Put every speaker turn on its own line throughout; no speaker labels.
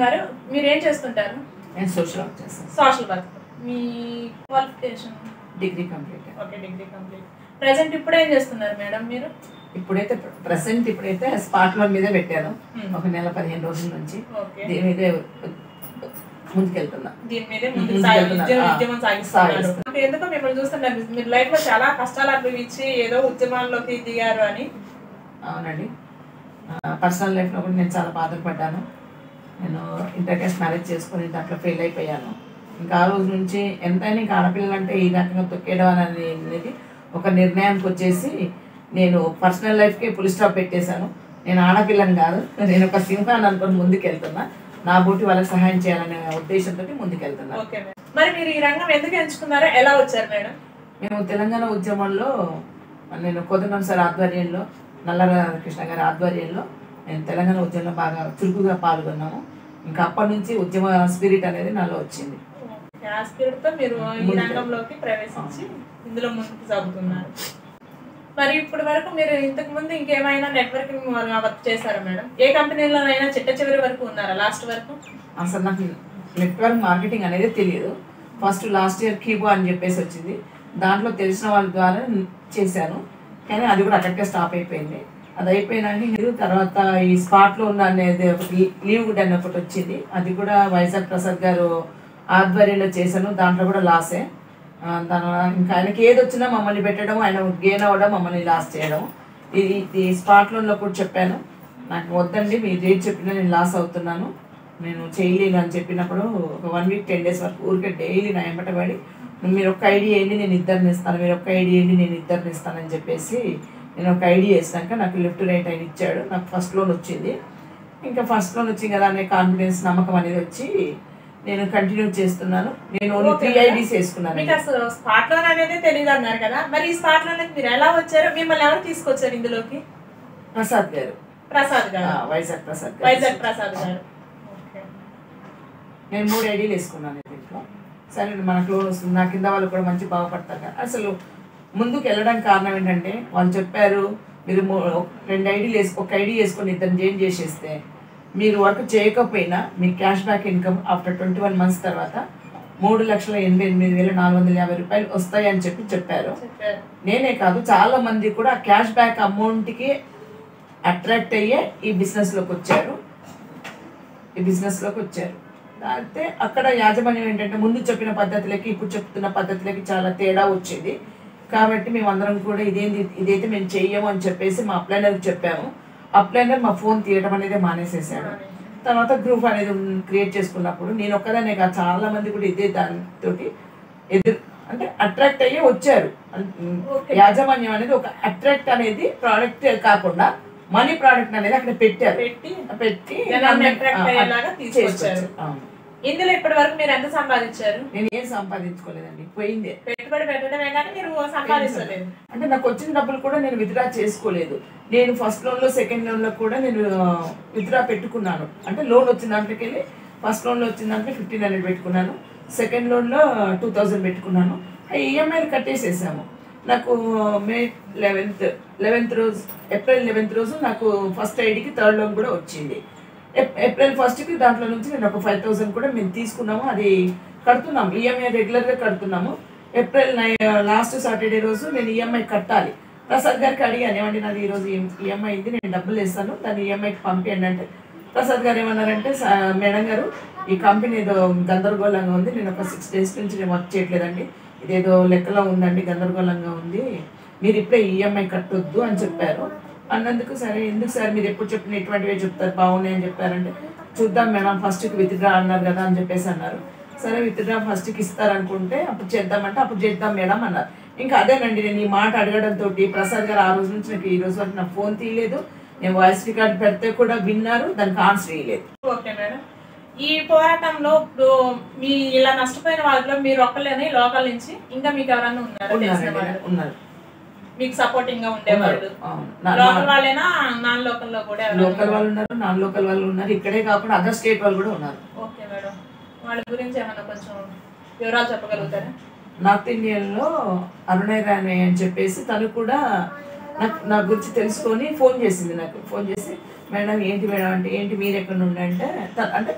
గారు మీరేం చేస్తుంటారు?
నేను సోషల్ వర్క్ చేస్తాను.
Social work. మీ qualification?
Degree complete.
Okay, degree complete. Present ఇప్పుడు ఏం చేస్తున్నారు మేడం మీరు?
ఇప్పుడైతే స్పాట్ లోన్ మీదే పెట్టాను. ఒక నెల 15 రోజుల నుంచి దీని మీదే ముందుకెళ్తున్నా.
దీని మీదే ఉద్యమం సాగిస్తున్నారు. ఎందుకో మిమ్మల్ని చూస్తున్నారు, మీరు లైఫ్ లో చాలా కష్టాలు అనుభవించి ఏదో ఉద్యమాల్లోకి దిగారు అని.
అవునండి, పర్సనల్ లైఫ్లో కూడా నేను చాలా బాధలు పడ్డాను. నేను ఇంటర్ కాస్ట్ మ్యారేజ్ చేసుకుని దాంట్లో ఫెయిల్ అయిపోయాను. ఇంకా ఆ రోజు నుంచి ఎంతైనా ఇంకా ఆడపిల్లలంటే ఈ రకంగా తొక్కేయడం అనేది ఒక నిర్ణయానికి వచ్చేసి నేను పర్సనల్ లైఫ్కి ఫుల్ స్టాప్ పెట్టేశాను. నేను ఆడపిల్లని కాదు, నేను ఒక సింహాన్ని అనుకుని ముందుకెళ్తున్నా. నా బోటి వాళ్ళకి సహాయం చేయాలనే ఉద్దేశంతో ముందుకెళ్తున్నా.
మరి మీరు ఈ రంగం ఎందుకు ఎంచుకున్నారో, ఎలా వచ్చారు మేడం?
మేము తెలంగాణ ఉద్యమంలో నేను కోదండం సార్ ఆధ్వర్యంలో, నల్లరాధాకృష్ణ గారి ఆధ్వర్యంలో నేను తెలంగాణ ఉద్యమంలో బాగా చురుకుగా పాల్గొన్నాము. ఇంకా అప్పటి నుంచి ఉద్యమ స్పిరిట్ అనేది నాలో వచ్చింది.
ఆ స్పిరిట్తో మీరు ఈ రంగంలోకి ప్రవేశించి ఇందులో ముందుకు సాగుతున్నారు. మరి ఇప్పటి వరకు మీరు ఇంతకు ముందు ఇంకేమైనా నెట్వర్కింగ్ వర్క్ చేశారా మేడం? ఏ కంపెనీలోనైనా చిట్ట చివరి వరకు ఉన్నారా, లాస్ట్ వరకు?
అసలు నాకు నెట్వర్క్ మార్కెటింగ్ అనేది తెలియదు. ఫస్ట్ లాస్ట్ ఇయర్ కీబో అని చెప్పేసి వచ్చింది, దాంట్లో తెలిసిన వాళ్ళ ద్వారా చేశాను. కానీ అది కూడా అక్కడికే స్టాప్ అయిపోయింది. అది అయిపోయినాక తర్వాత ఈ స్పాట్లో ఉన్న అనేది ఒకటి లీవ్ గుడ్ అని ఒకటి వచ్చింది, అది కూడా వైజాగ్ ప్రసాద్ గారు ఆధ్వర్యంలో చేశాను. దాంట్లో కూడా లాసే. ఇంకా ఆయనకి ఏది వచ్చినా మమ్మల్ని పెట్టడం, ఆయన గెయిన్ అవ్వడం, మమ్మల్ని లాస్ చేయడం. ఇది స్పాట్లోన్లో కూడా చెప్పాను, నాకు వద్దండి మీరు రేట్ చెప్పినా నేను లాస్ అవుతున్నాను, నేను చేయలేను అని చెప్పినప్పుడు ఒక 1 వీక్ 10 డేస్ వరకు ఊరికే డైలీ నా ఎంబటపడి మీరు ఒక్క ఐడియా ఏంటి నేను ఇద్దరిని ఇస్తాను, మీరు ఒక్క ఐడియా ఏంటి నేను ఇద్దరిని ఇస్తానని చెప్పేసి నేను ఒక ఐడియా వేసినాక నాకు లెఫ్ట్ రైట్ ఆయన ఇచ్చాడు. నాకు ఫస్ట్ లోన్ వచ్చింది. ఇంకా ఫస్ట్ లోన్ వచ్చింది కదా అనే కాన్ఫిడెన్స్, నమ్మకం అనేది వచ్చి నేను కంటిన్యూ చేస్తున్నాను. నేను ఓన్లీ 3 ఐడీస్ వేసుకున్నాను.
మీకు అసలు స్పాట్ లోన్ అనేది తెలియదు అన్నారు కదా, మరి ఈ స్పాట్ లోన్ మీరు ఎలా వచ్చారు? మిమ్మల్ని ఎవరు తీసుకొచ్చారు ఇందులోకి?
ప్రసాద్ గారు. వైజాగ్ ప్రసాద్ గారు. నేను 3 ఐడీలు వేసుకున్నాను దీంట్లో. సరే మనకు లోన్ వస్తుంది, నా కింద వాళ్ళు కూడా మంచి బాగుపడతారు కదా. అసలు ముందుకు వెళ్ళడానికి కారణం ఏంటంటే వాళ్ళు చెప్పారు, మీరు 2 ఐడీలు ఒక ఐడీ వేసుకొని ఇద్దరు జాయిన్ చేసేస్తే మీరు వర్క్ చేయకపోయినా మీ cash back income after 21 months తర్వాత 3,88,450 రూపాయలు వస్తాయి అని చెప్పారు. నేనే కాదు, చాలా మంది కూడా క్యాష్ బ్యాక్ అమౌంట్కి అట్రాక్ట్ అయ్యే ఈ బిజినెస్లోకి వచ్చారు. అయితే అక్కడ యాజమాన్యం ఏంటంటే ముందు చెప్పిన పద్ధతులకి ఇప్పుడు చెప్తున్న పద్ధతులకి చాలా తేడా వచ్చింది. కాబట్టి మేమందరం కూడా ఇదైతే మేము చెయ్యము అని చెప్పేసి మా అప్లైనర్కి చెప్పాము. అప్లైనర్ మా ఫోన్ తీయడం అనేది మానేసేసాడు. తర్వాత గ్రూప్ అనేది క్రియేట్ చేసుకున్నప్పుడు నేను ఒక్కదానే కాదు, చాలా మంది కూడా ఇదే దానితో అంటే అట్రాక్ట్ అయ్యే వచ్చారు. యాజమాన్యం అనేది ఒక అట్రాక్ట్ అనేది ప్రోడక్ట్ కాకుండా మనీ ప్రోడక్ట్ అనేది అక్కడ పెట్టి తీసుకొచ్చారు.
ఇందులో ఇప్పటి వరకు మీరు ఎంత సంపాదించారు?
నేను ఏం సంపాదించుకోలేదండి, పోయిందే.
పెట్టుబడి పెట్టడమే కానీ మీరు సంపాదించలేదు.
అంటే నాకు వచ్చిన డబ్బులు కూడా నేను విత్డ్రా చేసుకోలేదు. నేను ఫస్ట్ లోన్లో సెకండ్ లోన్లో కూడా నేను విత్డ్రా పెట్టుకున్నాను. అంటే లోన్ వచ్చిన దాంట్లోకి వెళ్ళి ఫస్ట్ లోన్లో వచ్చిన దాంట్లో 1,500 పెట్టుకున్నాను, సెకండ్ లోన్లో 2,000 పెట్టుకున్నాను. ఈఎంఐలు కట్టేసేసాము. నాకు మే 11th రోజు, ఏప్రిల్ 11th రోజు నాకు ఫస్ట్ ఐడికి థర్డ్ లోన్ కూడా వచ్చింది. ఏప్రిల్ 1st దాంట్లో నుంచి నేను ఒక 5,000 కూడా మేము తీసుకున్నాము, అది కడుతున్నాము. ఈఎంఐ రెగ్యులర్గా కడుతున్నాము. ఏప్రిల్ లాస్ట్ సాటర్డే రోజు నేను ఈఎంఐ కట్టాలి. ప్రసాద్ గారికి అడిగాను, ఏమండి నాది ఈరోజు ఈఎంఐ అయింది, నేను డబ్బులు వేస్తాను, దాన్ని ఈఎంఐకి పంపించండి అంటే ప్రసాద్ గారు ఏమన్నారంటే, మేడం గారు ఈ కంపెనీ ఏదో గందరగోళంగా ఉంది, నేను ఒక 6 days నుంచి నేను వర్క్ చేయట్లేదండి, ఇదేదో లెక్కలో ఉందండి, గందరగోళంగా ఉంది, మీరు ఇప్పుడే ఈఎంఐ కట్టొద్దు అని చెప్పారు. అన్నందుకు సరే ఎందుకు సార్ మీరు ఎప్పుడు చెప్పిన ఇటువంటివే చెప్తారు, బాగున్నాయి అని చెప్పారంటే చూద్దాం మేడం ఫస్ట్కి విత్డ్రా అన్నారు కదా అని చెప్పేసి అన్నారు. సరే విత్డ్రా ఫస్ట్కి ఇస్తారనుకుంటే అప్పుడు చేద్దామంటే అప్పుడు చేద్దాం మేడం అన్నారు. ఇంకా అదేనండి, నేను ఈ మాట అడగడంతో ప్రసాద్ గారు ఆ రోజు నుంచి నాకు ఈ రోజు వరకు నా ఫోన్ తీయలేదు, నేను వాయిస్ రికార్డ్ పెడితే కూడా విన్నారు, దానికి ఆన్సర్ ఇవ్వలేదు.
ఓకే మేడం, ఈ పోరాటంలో ఇప్పుడు మీ ఇలా నష్టపోయిన వాళ్ళలో మీరు ఒక్కలేని లోకల్ నుంచి ఇంకా మీకు ఎవరన్నా
ఉన్నారు
మీకు సపోర్టింగ్ గా ఉండేవాళ్ళు? లోకల్ వాళ్ళేనా, నాన్ లోకల్ లో కూడా?
లోకల్ వాళ్ళు ఉన్నారు, నాన్ లోకల్ వాళ్ళు ఉన్నారు, ఇక్కడే కాకుండా అదర్ స్టేట్ వాళ్ళు కూడా ఉన్నారు.
ఓకే మేడం, వాళ్ళ గురించి ఏమన్నా కొంచెం వివరాలు చెప్పగలుగుతారా?
నార్త్ ఇండియన్లో అరుణయ్ రాణి అని చెప్పేసి తను కూడా నా గురించి తెలుసుకొని ఫోన్ చేసింది. నాకు ఫోన్ చేసి మేడం ఏంటి మేడం అంటే ఏంటి మీరు ఎక్కడ నుండి అంటే అంటే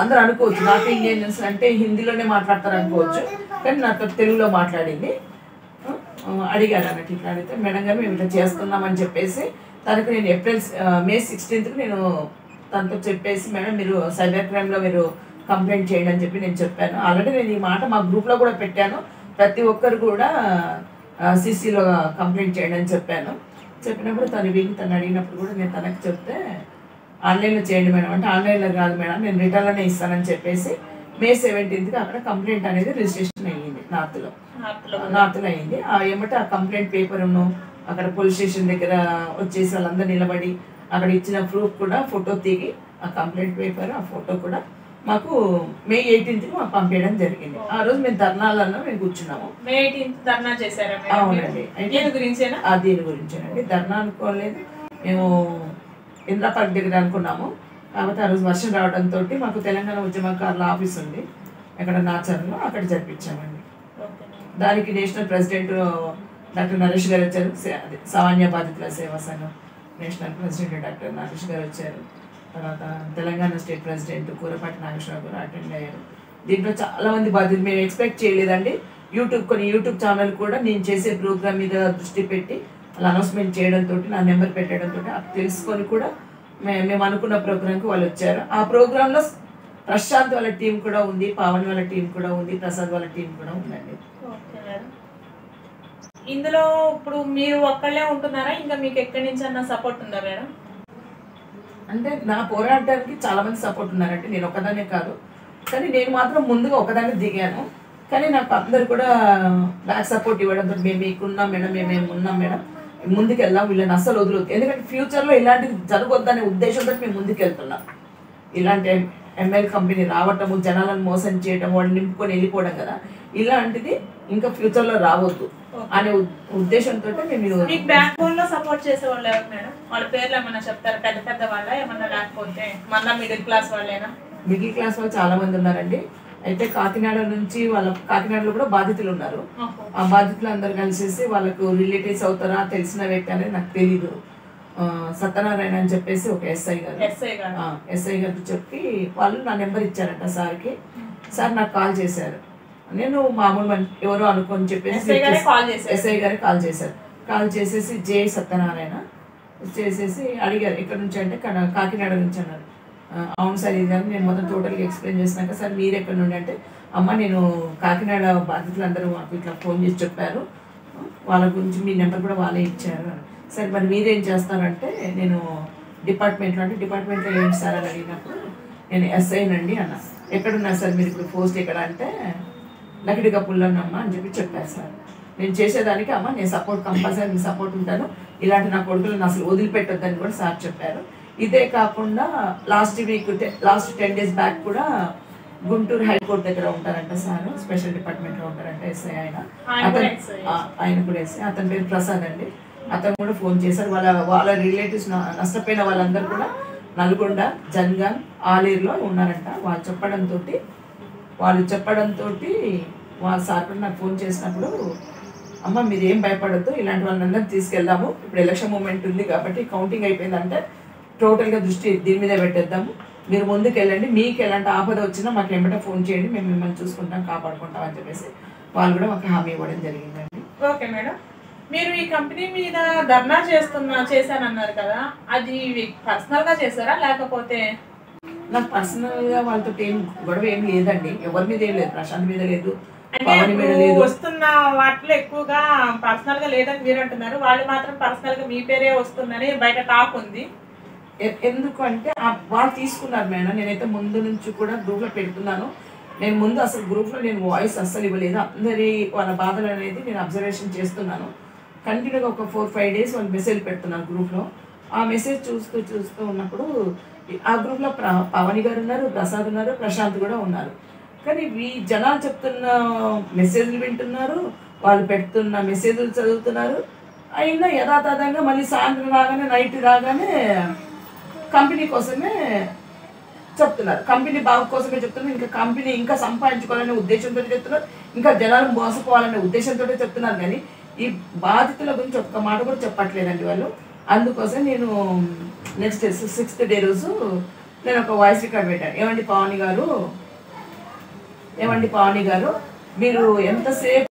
అందరూ అనుకోవచ్చు నార్త్ ఇండియన్స్ అంటే హిందీలోనే మాట్లాడతారు అనుకోవచ్చు, కానీ నాతో తెలుగులో మాట్లాడింది. అడిగారు అన్నట్టు ఇట్లా అడిగితే మేడం గారు మేము ఇట్లా చేస్తున్నామని చెప్పేసి తనకు నేను మే 16th నేను తనతో చెప్పేసి మేడం మీరు సైబర్ క్రైమ్లో మీరు కంప్లైంట్ చేయండి అని చెప్పి నేను చెప్పాను. ఆల్రెడీ నేను ఈ మాట మా గ్రూప్లో కూడా పెట్టాను, ప్రతి ఒక్కరు కూడా సిసిలో కంప్లైంట్ చేయండి అని చెప్పాను. చెప్పినప్పుడు తను అడిగినప్పుడు కూడా నేను తనకు చెప్తే ఆన్లైన్లో చేయండి మేడం అంటే ఆన్లైన్లో కాదు మేడం నేను రిటర్న్లోనే ఇస్తానని చెప్పేసి మే 17th అక్కడ కంప్లైంట్ అనేది రిజిస్ట్రేషన్ అయ్యింది నార్త్లో అయ్యింది. ఏమంటే ఆ కంప్లైంట్ పేపర్ను అక్కడ పోలీస్ స్టేషన్ దగ్గర వచ్చేసి వాళ్ళందరూ నిలబడి అక్కడ ఇచ్చిన ప్రూఫ్ కూడా ఫోటో తీగి ఆ కంప్లైంట్ పేపర్ ఆ ఫోటో కూడా మాకు మే 18th మాకు పంపించడం జరిగింది. ఆ రోజు మేము ధర్నాలలో మేము కూర్చున్నాము.
మే 18th ధర్నా చేశారా?
అవునండి.
దీని
గురించేనండి. ధర్నా అనుకోలేదు, మేము ఇంద్రా పార్క్ దగ్గర అనుకున్నాము. కాబట్టి ఆ రోజు వర్షం రావడంతో మాకు తెలంగాణ ఉద్యమకారుల ఆఫీస్ ఉంది అక్కడ నాచర్లో, అక్కడ జరిపించామండి. దానికి నేషనల్ ప్రెసిడెంట్ డాక్టర్ నరేష్ గారు వచ్చారు, సామాన్య బాధితుల సేవా సంఘం నేషనల్ ప్రెసిడెంట్ డాక్టర్ నరేష్ గారు వచ్చారు. తర్వాత తెలంగాణ స్టేట్ ప్రెసిడెంట్ కూరపాటి నాగేశ్వరరావు గారు అటెండ్ అయ్యారు. దీంట్లో చాలామంది బాధ్యతలు మేము ఎక్స్పెక్ట్ చేయలేదండి. కొన్ని యూట్యూబ్ ఛానల్ కూడా నేను చేసే ప్రోగ్రామ్ మీద దృష్టి పెట్టి అలా అనౌన్స్మెంట్ చేయడంతో నా నెంబర్ పెట్టడంతో తెలుసుకొని కూడా మేము అనుకున్న ప్రోగ్రామ్కి వాళ్ళు వచ్చారు. ఆ ప్రోగ్రాంలో ప్రశాంత్ వాళ్ళ టీం కూడా ఉంది, పావని వాళ్ళ టీం కూడా ఉంది, ప్రసాద్ వాళ్ళ టీం కూడా ఉందండి.
ఇందులో ఇప్పుడు మీరు ఒక్కళ్ళే ఉంటున్నారా, ఇంకా మీకు ఎక్కడి నుంచి అన్న సపోర్ట్ ఉందా మేడం?
అంటే నా పోరాటానికి చాలా మంది సపోర్ట్ ఉన్నారంటే నేను ఒకదానే కాదు, కానీ నేను మాత్రం ముందుగా ఒకదాన్ని దిగాను. కానీ నాకు అందరు కూడా బ్యాక్ సపోర్ట్ ఇవ్వడంతో మేము మీకున్నాం మేడం, మేము ఉన్నాం మేడం, ముందుకు వెళ్దాం, వీళ్ళని అస్సలు వదలొద్దు. ఎందుకంటే ఫ్యూచర్లో ఇలాంటిది జరగొద్దనే ఉద్దేశంతో మేము ముందుకు వెళ్తున్నాం. ఇలాంటి ఎంఎల్ కంపెనీ రావటము, జనాలను మోసం చేయటం, వాళ్ళు నింపుకొని వెళ్ళిపోవడం కదా, ఇలాంటిది ఇంకా ఫ్యూచర్లో రావద్దు అనే ఉద్దేశంతో మేము.
మీకు బ్యాక్ బోన్ లో సపోర్ట్ చేసే వాళ్ళు ఎవరు మేడం? వాళ్ళ పేర్లు ఏమన్నా చెప్తారు? పెద్ద పెద్ద వాళ్ళ ఏమన్నా, లేకపోతే మళ్ళీ మిడిల్ క్లాస్ వాళ్ళేనా?
మిడిల్ క్లాస్ వాళ్ళు చాలా మంది ఉన్నారండి. అయితే కాకినాడ నుంచి కాకినాడలో కూడా బాధితులు ఉన్నారు. ఆ బాధితులు అందరు కలిసేసి వాళ్ళకు రిలేటివ్స్ అవుతారా తెలిసిన వ్యక్తి అనేది నాకు తెలీదు. సత్యనారాయణ అని చెప్పేసి ఒక ఎస్ఐ గారికి చెప్పి వాళ్ళు నా నెంబర్ ఇచ్చారంట సార్కి. సార్ నాకు కాల్ చేశారు, నేను మామూలు ఎవరో అనుకొని చెప్పేసి ఎస్ఐ గారికి కాల్ చేశారు. కాల్ చేసేసి జే సత్యనారాయణ చేసేసి అడిగారు ఎక్కడి నుంచి అంటే కాకినాడ నుంచి అన్నారు. అవును సార్ ఇది అని నేను మొత్తం టోటల్గా ఎక్స్ప్లెయిన్ చేసినాక సార్ మీరు ఎక్కడి నుండి అంటే అమ్మ నేను కాకినాడ బాధితులందరూ మాకు ఇట్లా ఫోన్ చేసి చెప్పారు, వాళ్ళ గురించి మీ నెంబర్ కూడా వాళ్ళే ఇచ్చారు. సరే మరి మీరేం చేస్తారంటే నేను డిపార్ట్మెంట్లో ఏంటి సార్ అని అడిగినప్పుడు నేను ఎస్ఐనండి అన్న. ఎక్కడున్నారు సార్ మీరు ఇప్పుడు పోస్ట్ ఎక్కడ అంటే లకిడికప్పుల్లోనమ్మా అని చెప్పారు సార్. నేను చేసేదానికి అమ్మ నేను సపోర్ట్ కంపల్సరీ మీ సపోర్ట్ ఉంటాను, ఇలాంటి నా కొడుకులను అసలు వదిలిపెట్టొద్దని కూడా సార్ చెప్పారు. ఇదే కాకుండా లాస్ట్ 10 days బ్యాక్ కూడా గుంటూరు హైకోర్టు దగ్గర ఉంటారంట సార్, స్పెషల్ డిపార్ట్మెంట్లో ఉంటారంట ఎస్ఐ ఆయన కూడా ఎస్ఐ, అతని పేరు ప్రసాద్ అండి. అతను కూడా ఫోన్ చేశారు. వాళ్ళ రిలేటివ్స్ నష్టపోయిన వాళ్ళందరూ కూడా నల్గొండ, జన్గాన్, ఆలేరులో ఉన్నారంట. వాళ్ళు చెప్పడంతో వాళ్ళ సార్ కూడా నాకు ఫోన్ చేసినప్పుడు అమ్మ మీరు ఏం భయపడద్దు, ఇలాంటి వాళ్ళందరూ తీసుకెళ్దాము, ఇప్పుడు ఎలక్షన్ మూమెంట్ ఉంది కాబట్టి కౌంటింగ్ అయిపోయిందంటే టోటల్గా దృష్టి దీని మీద పెట్టేద్దాము, మీరు ముందుకు వెళ్ళండి, మీకు ఎలాంటి ఆపద వచ్చినా మాకు ఏమంటే ఫోన్ చేయండి, మేము మిమ్మల్ని చూసుకుంటాం కాపాడుకుంటాం అని చెప్పేసి వాళ్ళు కూడా మాకు హామీ ఇవ్వడం జరిగిందండి.
ఓకే మేడం, మీరు ఈ కంపెనీ మీద ధర్నా చేశానన్నారు కదా, అది పర్సనల్గా చేశారా లేకపోతే?
నాకు పర్సనల్గా వాళ్ళతో గొడవ ఏం లేదండి, ఎవరి మీద ఏం లేదు, ప్రశాంత్ మీద లేదు,
వస్తున్న వాటిలో ఎక్కువగా పర్సనల్ గా లేదని మీరు అంటున్నారు, వాళ్ళు మాత్రం పర్సనల్ గా మీ పేరే వస్తుందని బయట టాక్ ఉంది.
ఎందుకు అంటే వాళ్ళు తీసుకున్నారు మేడం. నేనైతే ముందు నుంచి కూడా గ్రూప్లో పెడుతున్నాను. నేను ముందు అసలు గ్రూప్లో నేను వాయిస్ అస్సలు ఇవ్వలేదు. అందరి వాళ్ళ బాధలు అనేది నేను అబ్జర్వేషన్ చేస్తున్నాను. కంటిన్యూగా ఒక 4-5 days వాళ్ళు మెసేజ్ పెడుతున్నారు గ్రూప్లో. ఆ మెసేజ్ చూస్తూ ఉన్నప్పుడు ఆ గ్రూప్లో పవని గారు ఉన్నారు, ప్రసాద్ ఉన్నారు, ప్రశాంత్ కూడా ఉన్నారు. కానీ జనాలు చెప్తున్న మెసేజ్లు వింటున్నారు, వాళ్ళు పెడుతున్న మెసేజ్లు చదువుతున్నారు. అయినా యథాతథంగా మళ్ళీ సాయంత్రం రాగానే నైట్ రాగానే కంపెనీ కోసమే చెప్తున్నారు, కంపెనీ బాగు కోసమే చెప్తున్నారు, ఇంకా కంపెనీ ఇంకా సంపాదించుకోవాలనే ఉద్దేశంతో చెప్తున్నారు, ఇంకా జనాలు మోసపోవాలనే ఉద్దేశంతో చెప్తున్నారు. కానీ ఈ బాధితుల గురించి ఒక్క మాట కూడా చెప్పట్లేదండి వాళ్ళు. అందుకోసం నేను నెక్స్ట్ 6th డే రోజు నేను ఒక వాయిస్ రికార్డ్ పెట్టాను. ఏమండి పావని గారు మీరు ఎంతసేపు